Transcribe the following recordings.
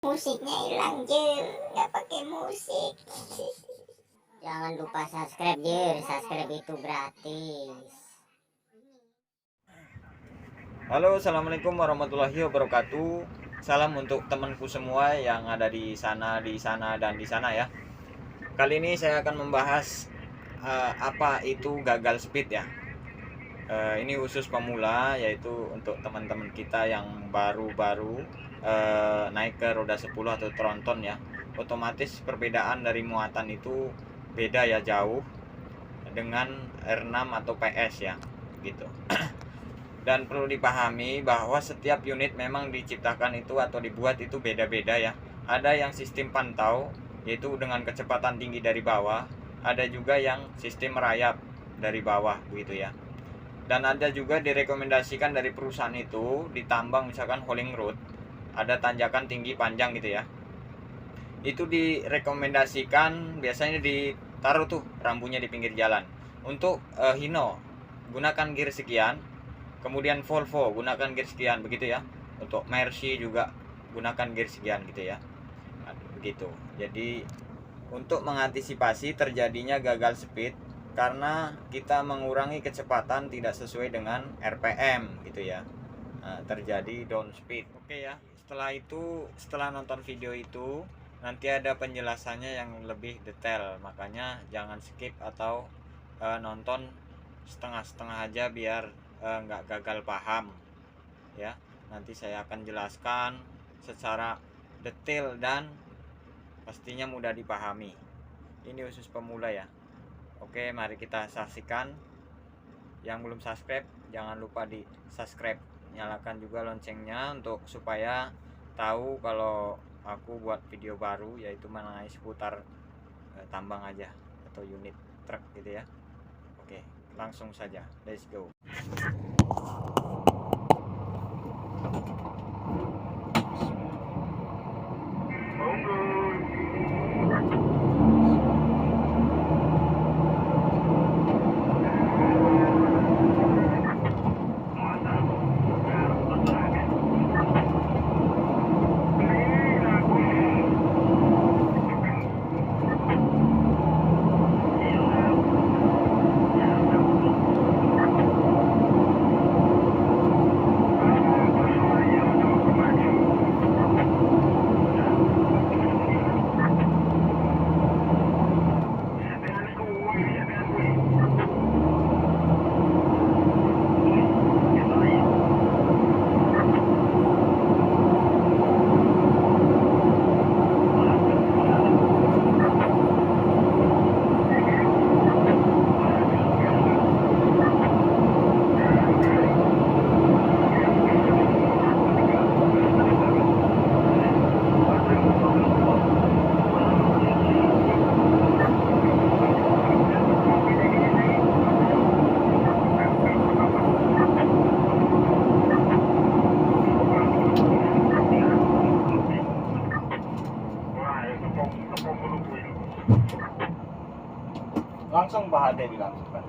Musiknya hilang Jir, nggak pakai musik. Jangan lupa subscribe Jir, subscribe itu gratis. Halo, assalamualaikum warahmatullahi wabarakatuh. Salam untuk temanku semua yang ada di sana, dan di sana ya. Kali ini saya akan membahas apa itu gagal speed ya. Ini khusus pemula, yaitu untuk teman-teman kita yang baru-baru naik ke roda 10 atau tronton ya. Otomatis perbedaan dari muatan itu beda ya, jauh dengan R6 atau PS ya, gitu. Dan perlu dipahami bahwa setiap unit memang diciptakan itu atau dibuat itu beda-beda ya. Ada yang sistem pantau, yaitu dengan kecepatan tinggi dari bawah. Ada juga yang sistem merayap dari bawah begitu ya. Dan ada juga direkomendasikan dari perusahaan itu ditambang misalkan hauling road, ada tanjakan tinggi panjang gitu ya. Itu direkomendasikan biasanya ditaruh tuh rambunya di pinggir jalan. Untuk Hino gunakan gear sekian, kemudian Volvo gunakan gear sekian begitu ya. Untuk Mercy juga gunakan gear sekian gitu ya. Nah, begitu. Jadi untuk mengantisipasi terjadinya gagal speed karena kita mengurangi kecepatan tidak sesuai dengan RPM gitu ya. Nah, terjadi down speed. Oke ya. Setelah nonton video itu nanti ada penjelasannya yang lebih detail. Makanya jangan skip atau nonton setengah-setengah aja biar nggak gagal paham ya. Nanti saya akan jelaskan secara detail dan pastinya mudah dipahami. Ini khusus pemula ya. Oke, mari kita saksikan. Yang belum subscribe jangan lupa di subscribe, nyalakan juga loncengnya untuk supaya tahu kalau aku buat video baru, yaitu mengenai seputar tambang aja atau unit truk gitu ya. Oke, langsung saja, let's go. Langsung bahade dilangsungkan.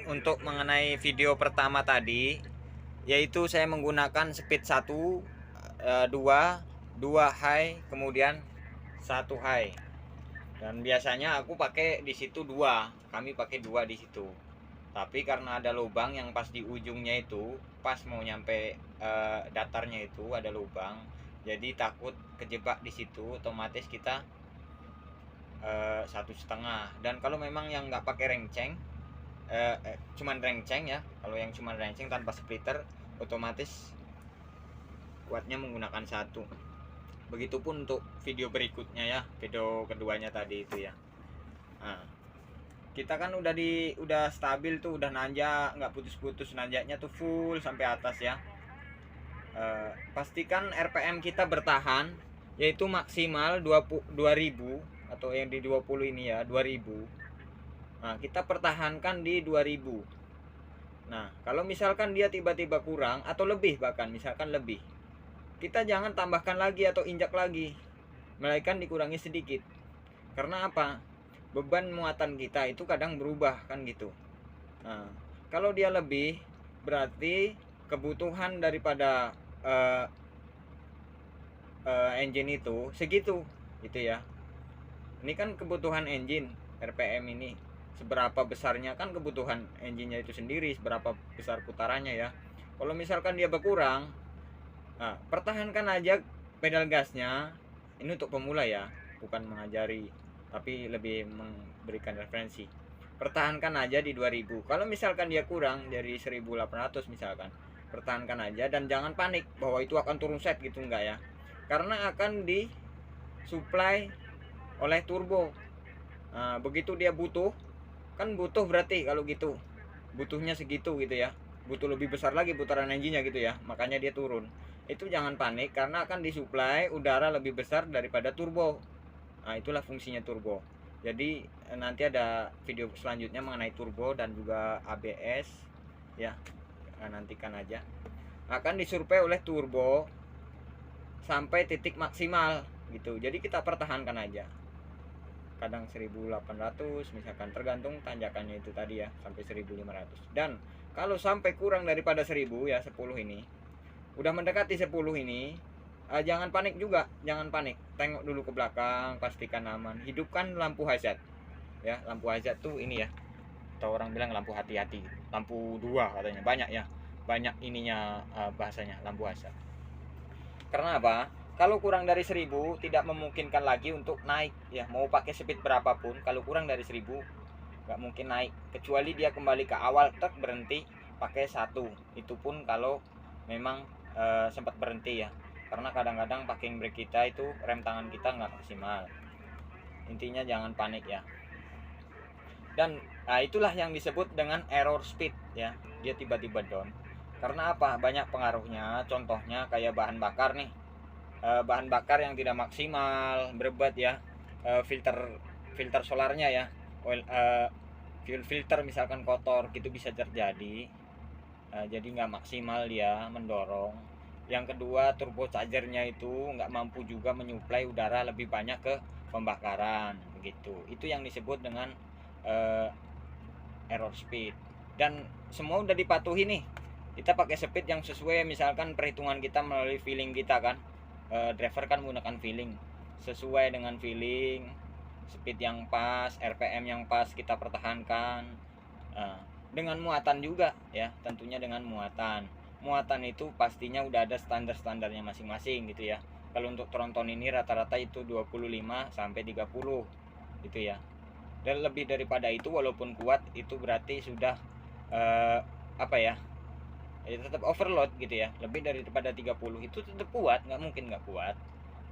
Untuk mengenai video pertama tadi, yaitu saya menggunakan speed 1, 2 high, kemudian 1 high. Dan biasanya aku pakai di situ 2, kami pakai 2 di situ. Tapi karena ada lubang yang pas di ujungnya itu, pas mau nyampe datarnya itu ada lubang, jadi takut kejebak di situ, otomatis kita 1,5. Dan kalau memang yang nggak pakai renceng, cuman renceng ya, kalau yang cuman renceng tanpa splitter, otomatis kuatnya menggunakan 1. Begitupun untuk video berikutnya ya, video keduanya tadi itu ya. Nah, kita kan udah stabil tuh, udah nanjak, nggak putus-putus, nanjaknya tuh full sampai atas ya. Pastikan RPM kita bertahan, yaitu maksimal 2000 atau yang di 20 ini ya, 2000. Nah, kita pertahankan di 2000. Nah, kalau misalkan dia tiba-tiba kurang atau lebih, bahkan misalkan lebih, kita jangan tambahkan lagi atau injak lagi, melainkan dikurangi sedikit. Karena apa? Beban muatan kita itu kadang berubah kan gitu. Nah, kalau dia lebih, berarti kebutuhan daripada engine itu segitu gitu ya. Ini kan kebutuhan engine RPM ini, seberapa besarnya kan kebutuhan engine-nya itu sendiri, seberapa besar putarannya ya. Kalau misalkan dia berkurang, nah, pertahankan aja pedal gasnya. Ini untuk pemula ya, bukan mengajari, tapi lebih memberikan referensi. Pertahankan aja di 2000. Kalau misalkan dia kurang dari 1800 misalkan, pertahankan aja dan jangan panik bahwa itu akan turun set gitu, enggak ya. Karena akan disuplai oleh turbo. Nah, begitu dia butuh, kan butuh berarti kalau gitu butuhnya segitu gitu ya, butuh lebih besar lagi putaran engine-nya gitu ya, makanya dia turun. Itu jangan panik karena akan disuplai udara lebih besar daripada turbo. Nah, itulah fungsinya turbo. Jadi nanti ada video selanjutnya mengenai turbo dan juga ABS ya. Nantikan aja. Akan disurvei oleh turbo sampai titik maksimal gitu. Jadi kita pertahankan aja. Kadang 1800 misalkan, tergantung tanjakannya itu tadi ya, sampai 1500. Dan kalau sampai kurang daripada 1000 ya, 10 ini udah mendekati 10 ini, jangan panik juga, jangan panik. Tengok dulu ke belakang, pastikan aman. Hidupkan lampu hazard ya. Lampu hazard tuh ini ya, atau orang bilang lampu hati-hati, lampu 2 katanya, banyak ya, banyak ininya bahasanya lampu hazard. Karena apa? Kalau kurang dari 1000 tidak memungkinkan lagi untuk naik ya, mau pakai speed berapapun kalau kurang dari 1000 nggak mungkin naik, kecuali dia kembali ke awal berhenti pakai 1. Itu pun kalau memang sempat berhenti ya, karena kadang-kadang parking brake kita itu, rem tangan kita nggak maksimal. Intinya jangan panik ya. Dan itulah yang disebut dengan error speed ya, dia tiba-tiba down. Karena apa? Banyak pengaruhnya. Contohnya kayak bahan bakar nih, bahan bakar yang tidak maksimal, berebat ya, filter solarnya ya, fuel filter misalkan kotor gitu, bisa terjadi. Jadi nggak maksimal dia mendorong. Yang kedua, turbochargernya itu nggak mampu juga menyuplai udara lebih banyak ke pembakaran begitu. Itu yang disebut dengan error speed. Dan semua udah dipatuhi nih, kita pakai speed yang sesuai, misalkan perhitungan kita melalui feeling kita kan. Driver kan menggunakan feeling, sesuai dengan feeling, speed yang pas, RPM yang pas kita pertahankan. Dengan muatan juga ya, tentunya dengan muatan itu pastinya udah ada standar-standarnya masing-masing gitu ya. Kalau untuk tronton ini rata-rata itu 25 sampai 30 gitu ya. Dan lebih daripada itu walaupun kuat, itu berarti sudah tetap overload gitu ya. Lebih daripada 30 itu tetap kuat, nggak mungkin nggak kuat,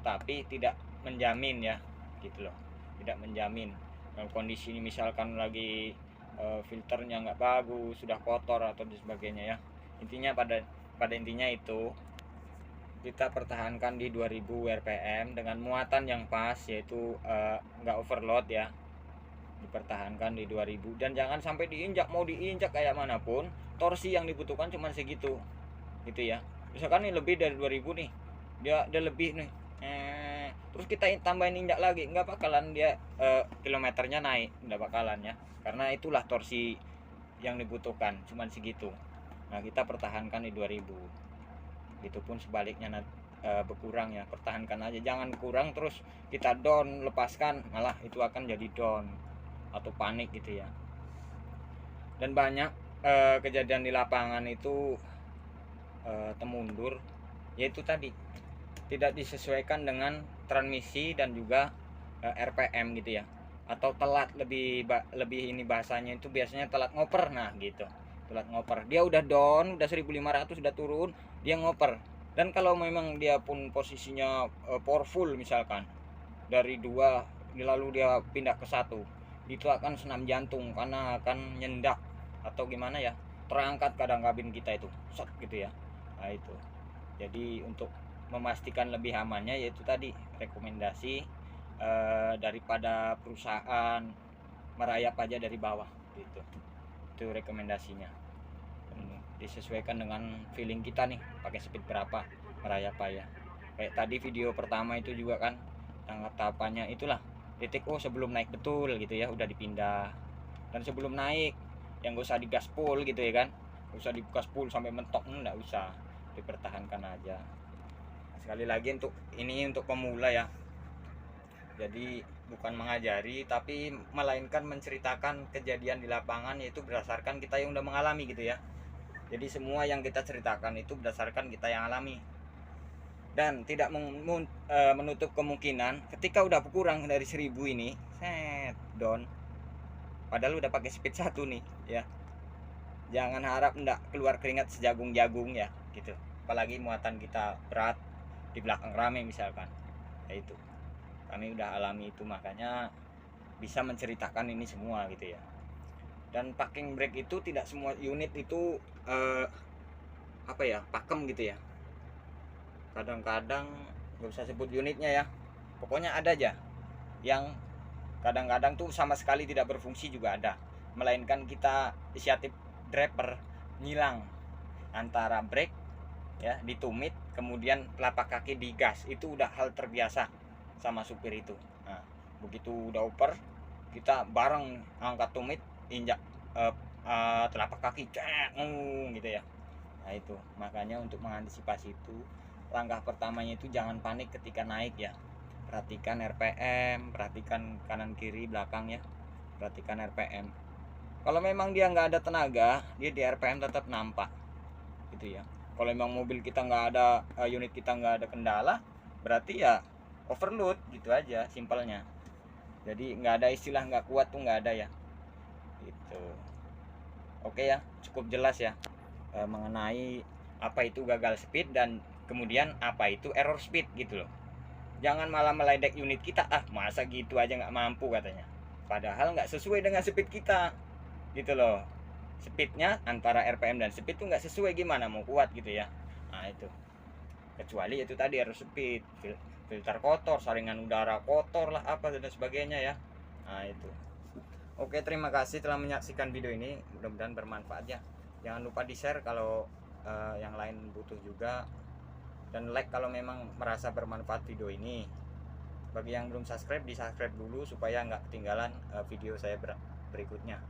tapi tidak menjamin ya gitu loh, tidak menjamin. Dalam kondisi ini misalkan lagi filternya nggak bagus, sudah kotor atau sebagainya ya. Intinya pada intinya itu kita pertahankan di 2000 rpm dengan muatan yang pas, yaitu nggak overload ya, dipertahankan di 2000. Dan jangan sampai diinjak, mau diinjak kayak manapun, torsi yang dibutuhkan cuma segitu gitu ya. Misalkan nih lebih dari 2000 nih, dia lebih nih, terus kita tambahin injak lagi, nggak bakalan dia kilometernya naik, nggak bakalan ya, karena itulah torsi yang dibutuhkan cuma segitu. Nah, kita pertahankan di 2000. Itu pun sebaliknya berkurang ya, pertahankan aja, jangan kurang terus kita down, lepaskan, malah itu akan jadi down atau panik gitu ya. Dan banyak kejadian di lapangan itu temundur, yaitu tadi tidak disesuaikan dengan transmisi dan juga RPM gitu ya, atau telat, lebih ini bahasanya itu biasanya telat ngoper. Nah gitu, telat ngoper, dia udah down, udah 1500 udah turun, dia ngoper. Dan kalau memang dia pun posisinya powerful, misalkan dari 2 lalu dia pindah ke 1, itu akan senam jantung karena akan nyendak atau gimana ya, terangkat kadang kabin kita itu set gitu ya. Nah itu, jadi untuk memastikan lebih amannya, yaitu tadi rekomendasi daripada perusahaan merayap aja dari bawah gitu. Itu rekomendasinya. Disesuaikan dengan feeling kita nih, pakai speed berapa merayap aja. Kayak tadi video pertama itu juga kan, tahapannya itulah titik sebelum naik betul gitu ya, udah dipindah. Dan sebelum naik yang gak usah digaspol gitu ya kan, gak usah digaspol sampai mentok, enggak usah, dipertahankan aja. Sekali lagi, untuk ini untuk pemula ya, jadi bukan mengajari tapi melainkan menceritakan kejadian di lapangan, yaitu berdasarkan kita yang udah mengalami gitu ya. Jadi semua yang kita ceritakan itu berdasarkan kita yang alami, dan tidak menutup kemungkinan ketika udah kurang dari 1000 ini down, padahal udah pakai speed 1 nih ya, jangan harap enggak keluar keringat sejagung-jagung ya gitu, apalagi muatan kita berat, di belakang rame misalkan. Ya itu, kami udah alami itu, makanya bisa menceritakan ini semua gitu ya. Dan parking brake itu tidak semua unit itu pakem gitu ya. Kadang-kadang nggak usah sebut unitnya ya, pokoknya ada aja yang kadang-kadang tuh sama sekali tidak berfungsi juga ada, melainkan kita inisiatif driver nyilang antara brake ya ditumit, kemudian telapak kaki digas. Itu udah hal terbiasa sama supir itu. Nah, begitu udah oper, kita bareng angkat tumit, injak telapak kaki gitu ya. Nah itu, makanya untuk mengantisipasi itu, langkah pertamanya itu jangan panik ketika naik ya. Perhatikan RPM, perhatikan kanan kiri belakang ya, perhatikan RPM. Kalau memang dia nggak ada tenaga, dia di RPM tetap nampak gitu ya. Kalau memang mobil kita nggak ada, unit kita nggak ada kendala, berarti ya overload gitu aja simpelnya. Jadi nggak ada istilah nggak kuat tuh, nggak ada ya gitu. Oke ya, cukup jelas ya mengenai apa itu gagal speed dan kemudian apa itu error speed gitu loh. Jangan malah meledek unit kita, masa gitu aja nggak mampu katanya, padahal nggak sesuai dengan speed kita gitu loh. Speednya antara RPM dan speed tuh nggak sesuai, gimana mau kuat gitu ya. Nah itu, kecuali itu tadi error speed, filter kotor, saringan udara kotor lah, apa dan sebagainya ya. Nah itu. Oke, terima kasih telah menyaksikan video ini, mudah-mudahan bermanfaat ya. Jangan lupa di share kalau yang lain butuh juga, dan like kalau memang merasa bermanfaat video ini. Bagi yang belum subscribe, di subscribe dulu supaya nggak ketinggalan video saya berikutnya.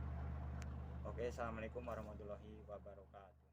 Oke, assalamualaikum warahmatullahi wabarakatuh.